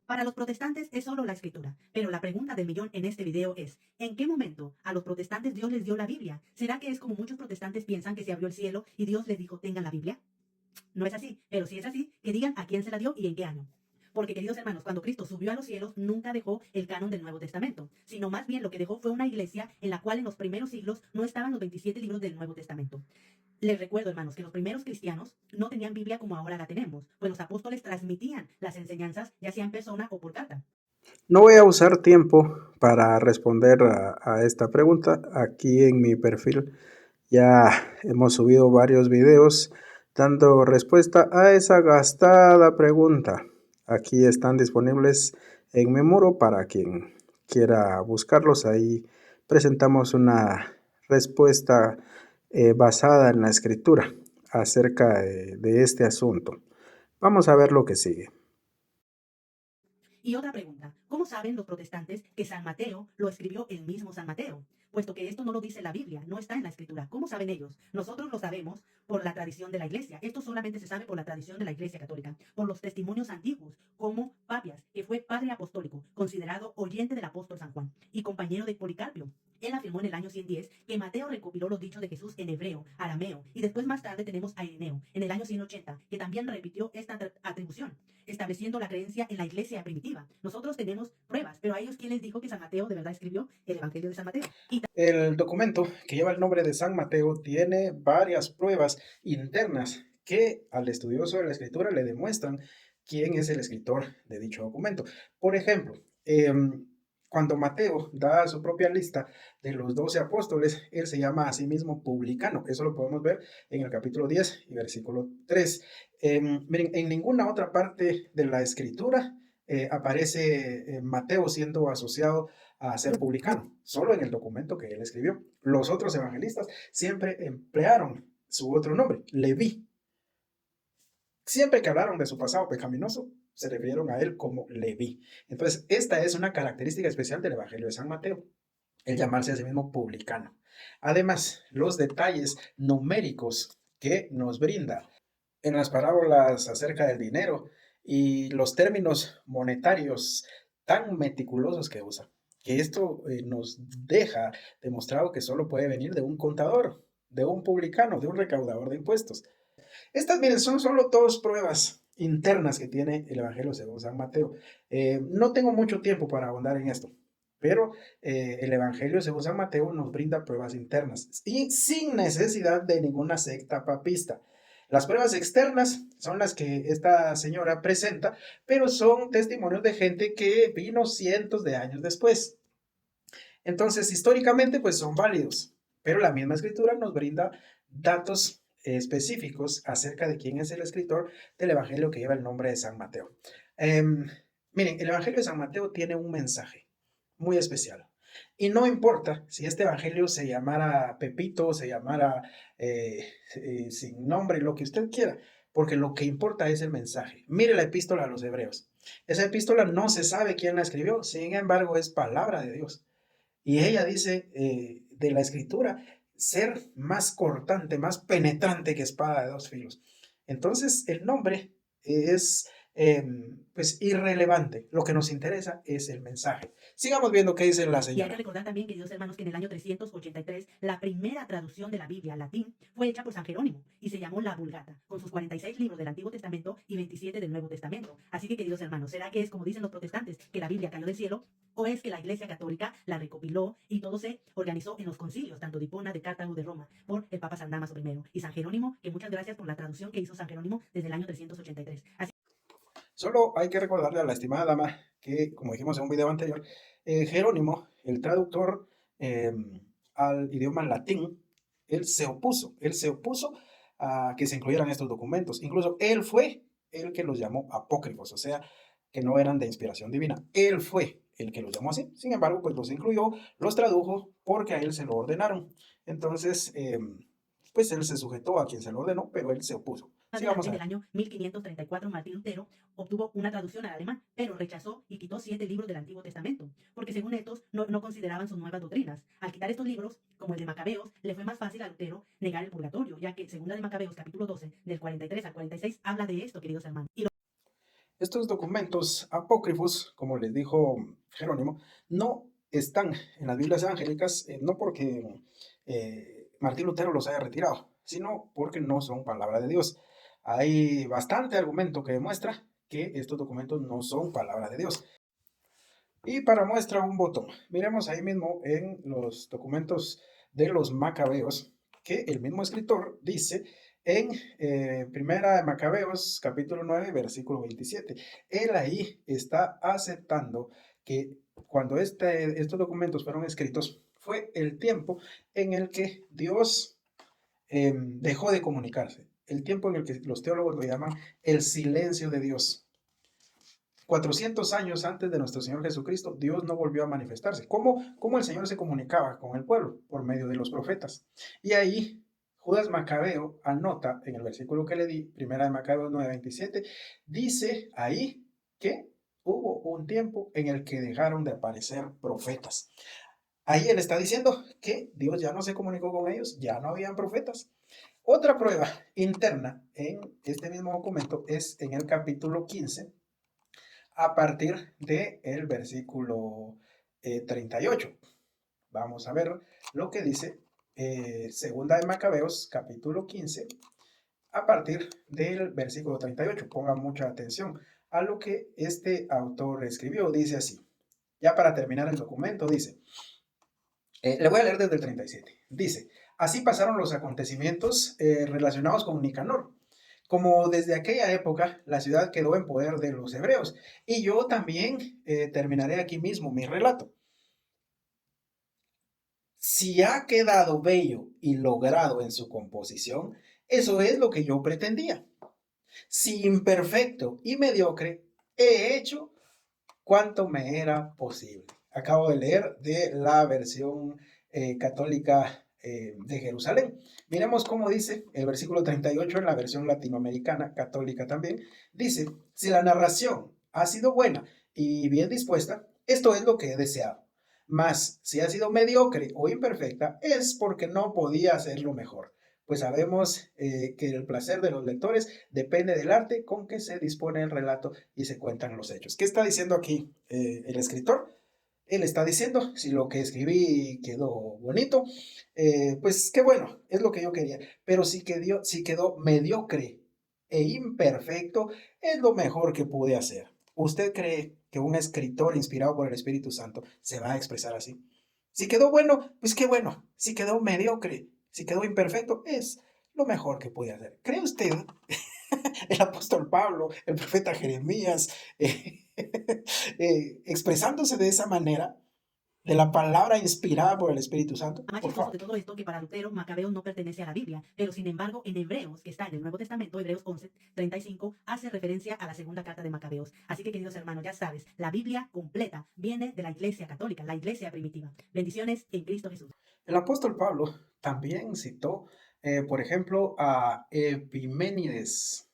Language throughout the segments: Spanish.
Para los protestantes es solo la escritura, pero la pregunta del millón en este video es, ¿en qué momento a los protestantes Dios les dio la Biblia? ¿Será que es como muchos protestantes piensan que se abrió el cielo y Dios les dijo, tengan la Biblia? No es así, pero si es así, que digan a quién se la dio y en qué año. Porque, queridos hermanos, cuando Cristo subió a los cielos, nunca dejó el canon del Nuevo Testamento, sino más bien lo que dejó fue una iglesia en la cual en los primeros siglos no estaban los 27 libros del Nuevo Testamento. Les recuerdo, hermanos, que los primeros cristianos no tenían Biblia como ahora la tenemos, pues los apóstoles transmitían las enseñanzas ya sea en persona o por carta. No voy a usar tiempo para responder a esta pregunta. Aquí en mi perfil ya hemos subido varios videos dando respuesta a esa gastada pregunta. Aquí están disponibles en mi muro para quien quiera buscarlos. Ahí presentamos una respuesta basada en la escritura acerca de este asunto. Vamos a ver lo que sigue. Y otra pregunta, ¿cómo saben los protestantes que San Mateo lo escribió el mismo San Mateo? Puesto que esto no lo dice la Biblia, no está en la Escritura. ¿Cómo saben ellos? Nosotros lo sabemos por la tradición de la Iglesia. Esto solamente se sabe por la tradición de la Iglesia Católica, por los testimonios antiguos, como Papias, que fue padre apostólico, considerado oyente del apóstol San Juan y compañero de Policarpio. Él afirmó en el año 110 que Mateo recopiló los dichos de Jesús en hebreo, arameo, y después más tarde tenemos a Ireneo, en el año 180, que también repitió esta atribución, estableciendo la creencia en la iglesia primitiva. Nosotros tenemos pruebas, pero a ellos, ¿quién les dijo que San Mateo de verdad escribió el Evangelio de San Mateo? El documento que lleva el nombre de San Mateo tiene varias pruebas internas que al estudioso de la escritura le demuestran quién es el escritor de dicho documento. Por ejemplo, cuando Mateo da su propia lista de los 12 apóstoles, él se llama a sí mismo publicano. Eso lo podemos ver en el capítulo 10 y versículo 3. Miren, en ninguna otra parte de la escritura aparece Mateo siendo asociado a ser publicano, solo en el documento que él escribió. Los otros evangelistas siempre emplearon su otro nombre, Leví. Siempre que hablaron de su pasado pecaminoso, se refirieron a él como Leví. Entonces, esta es una característica especial del Evangelio de San Mateo, el llamarse a sí mismo publicano. Además, los detalles numéricos que nos brinda en las parábolas acerca del dinero y los términos monetarios tan meticulosos que usa, que esto nos deja demostrado que solo puede venir de un contador, de un publicano, de un recaudador de impuestos. Estas, miren, son solo dos pruebas internas que tiene el Evangelio según San Mateo. No tengo mucho tiempo para ahondar en esto, pero el Evangelio según San Mateo nos brinda pruebas internas y sin necesidad de ninguna secta papista. Las pruebas externas son las que esta señora presenta, pero son testimonios de gente que vino cientos de años después. Entonces, históricamente, pues son válidos, pero la misma escritura nos brinda datos específicos acerca de quién es el escritor del Evangelio que lleva el nombre de San Mateo. Miren, el Evangelio de San Mateo tiene un mensaje muy especial. Y no importa si este Evangelio se llamara Pepito, se llamara sin nombre, lo que usted quiera, porque lo que importa es el mensaje. Mire la epístola a los Hebreos. Esa epístola no se sabe quién la escribió, sin embargo es palabra de Dios. Y ella dice de la escritura ser más cortante, más penetrante que espada de dos filos. Entonces el nombre es pues irrelevante. Lo que nos interesa es el mensaje. Sigamos viendo qué dice la Y hay que señora. recordar también, queridos hermanos, que en el año 383 la primera traducción de la Biblia al latín fue hecha por San Jerónimo y se llamó la Vulgata, con sus 46 libros del Antiguo Testamento y 27 del Nuevo Testamento. Así que, queridos hermanos, ¿será que es como dicen los protestantes, que la Biblia cayó del cielo? ¿O es que la Iglesia Católica la recopiló y todo se organizó en los concilios, tanto de Hipona, de Cartago, de Roma, por el Papa San Damaso I y San Jerónimo, que muchas gracias por la traducción que hizo San Jerónimo desde el año 383? Así Solo hay que recordarle a la estimada dama que, como dijimos en un video anterior, Jerónimo, el traductor eh, al idioma latín, él se opuso a que se incluyeran estos documentos. Incluso él fue el que los llamó apócrifos, o sea, que no eran de inspiración divina. Él fue el que los llamó así. Sin embargo, pues los incluyó, los tradujo porque a él se lo ordenaron. Entonces, pues él se sujetó a quien se lo ordenó, pero él se opuso. adelante, Sigamos en a el ver. año 1534, Martín Lutero obtuvo una traducción al alemán, pero rechazó y quitó 7 libros del Antiguo Testamento, porque según estos no consideraban sus nuevas doctrinas. Al quitar estos libros, como el de Macabeos, le fue más fácil a Lutero negar el purgatorio, ya que segunda de Macabeos, capítulo 12, del 43 al 46, habla de esto, queridos hermanos. Estos documentos apócrifos, como les dijo Jerónimo, no están en las Biblias evangélicas, no porque Martín Lutero los haya retirado, sino porque no son palabra de Dios. Hay bastante argumento que demuestra que estos documentos no son palabra de Dios. Y para muestra un botón, miremos ahí mismo en los documentos de los Macabeos que el mismo escritor dice en Primera de Macabeos, capítulo 9, versículo 27. Él ahí está aceptando que cuando estos documentos fueron escritos fue el tiempo en el que Dios dejó de comunicarse, el tiempo en el que los teólogos lo llaman el silencio de Dios. 400 años antes de nuestro Señor Jesucristo, Dios no volvió a manifestarse. ¿Cómo el Señor se comunicaba con el pueblo? Por medio de los profetas. Y ahí Judas Macabeo anota en el versículo que le di, Primera de Macabeos 9:27, dice ahí que hubo un tiempo en el que dejaron de aparecer profetas. Ahí él está diciendo que Dios ya no se comunicó con ellos, ya no habían profetas. Otra prueba interna en este mismo documento es en el capítulo 15, a partir del versículo 38. Vamos a ver lo que dice Segunda de Macabeos, capítulo 15, a partir del versículo 38. Pongan mucha atención a lo que este autor escribió. Dice así, ya para terminar el documento, dice, le voy a leer desde el 37. Dice, así pasaron los acontecimientos relacionados con Nicanor, como desde aquella época la ciudad quedó en poder de los hebreos. Y yo también terminaré aquí mismo mi relato. Si ha quedado bello y logrado en su composición, eso es lo que yo pretendía. Si imperfecto y mediocre, he hecho cuanto me era posible. Acabo de leer de la versión católica de Jerusalén. Miremos cómo dice el versículo 38 en la versión latinoamericana, católica también. Dice, si la narración ha sido buena y bien dispuesta, esto es lo que he deseado. Mas si ha sido mediocre o imperfecta, es porque no podía hacerlo mejor. Pues sabemos que el placer de los lectores depende del arte con que se dispone el relato y se cuentan los hechos. ¿Qué está diciendo aquí el escritor? Él está diciendo, si lo que escribí quedó bonito, pues qué bueno, es lo que yo quería. Pero si quedó mediocre e imperfecto, es lo mejor que pude hacer. ¿Usted cree que un escritor inspirado por el Espíritu Santo se va a expresar así? Si quedó bueno, pues qué bueno. Si quedó mediocre, si quedó imperfecto, es lo mejor que pude hacer. ¿Cree usted el apóstol Pablo, el profeta Jeremías, expresándose de esa manera, de la palabra inspirada por el Espíritu Santo? Más Por chistoso favor. de todo esto que para Lutero, Macabeo no pertenece a la Biblia, pero sin embargo en Hebreos, que está en el Nuevo Testamento, Hebreos 11:35, hace referencia a la segunda carta de Macabeos. Así que, queridos hermanos, ya sabes, la Biblia completa viene de la iglesia católica, la iglesia primitiva. Bendiciones en Cristo Jesús. El apóstol Pablo también citó, por ejemplo, a Epiménides,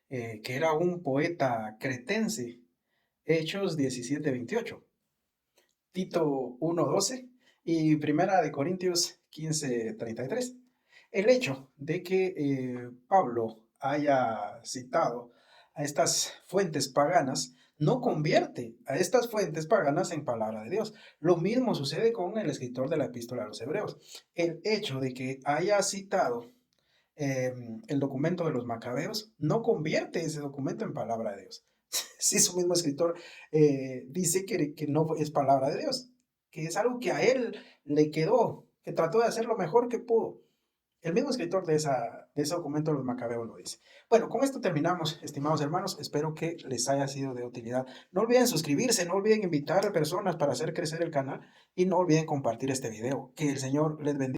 que era un poeta cretense, Hechos 17:28. Tito 1:12 y Primera de Corintios 15:33. El hecho de que Pablo haya citado a estas fuentes paganas no convierte a estas fuentes paganas en palabra de Dios. Lo mismo sucede con el escritor de la epístola a los hebreos. El hecho de que haya citado el documento de los macabeos no convierte ese documento en palabra de Dios. Si su mismo escritor dice que no es palabra de Dios, que es algo que a él le quedó, que trató de hacer lo mejor que pudo. El mismo escritor de ese documento de los macabeos lo dice. Bueno, con esto terminamos, estimados hermanos. Espero que les haya sido de utilidad. No olviden suscribirse, no olviden invitar a personas para hacer crecer el canal y no olviden compartir este video. Que el Señor les bendiga.